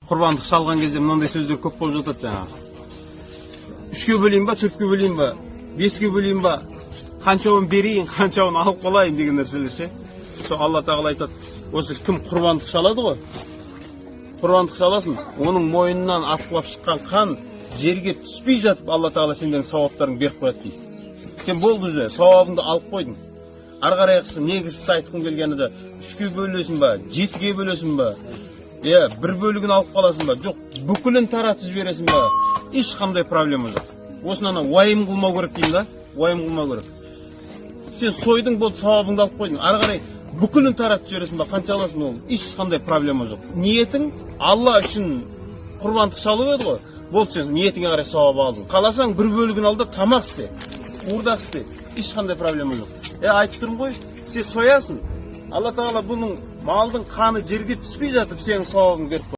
Құрбандық шалған кезде мынандай сөздер көп болып жатады жаңағы. 3-ке бөлейін ба, 4-ке бөлейін ба, 5-ке бөлейін ба, қаншауын берейін, қаншауын алып қалайын деген нәрселер ше. Сол Алла тағала айтады, осы кім құрбандық шалады ғой? Құрбандық шаласын, оның мойнынан атқылап шыққан қан жерге түспей жатып, Алла тағала сендердің сауаптарың беріп қояды дейді. Сен болды уже, сауабыңды алып қойдың. Ары қарайғысы негізгісі айтқым келгені де 3-ке бөлесің ба, 7-ке бөлесің ба? Bir bölігін алып қаласың ба? Жоқ, бүкілін таратып жібересің ба? Ешқандай проблема жоқ. Осынана уайым қылмау керек деймін да, уайым қылмау керек. Сен сойдың, болды, сауабыңды алып қойдың. Ары қарай бүкілін таратып жібересің ба? Қанша аласың ол? Ешқандай проблема жоқ. Ниетің Алла үшін құрбандық шалу еді ғой. Болды, сен ниетіңе қарай сауап алдың. Қаласаң бір бөлігін ал да тамақ істе, уырдақ істе. Ешқандай проблема жоқ. Айтып тұрмын ғой, сен соясың. Алла тағала бұның малдың қаны жерге түспей жатып сенің сауабың беріп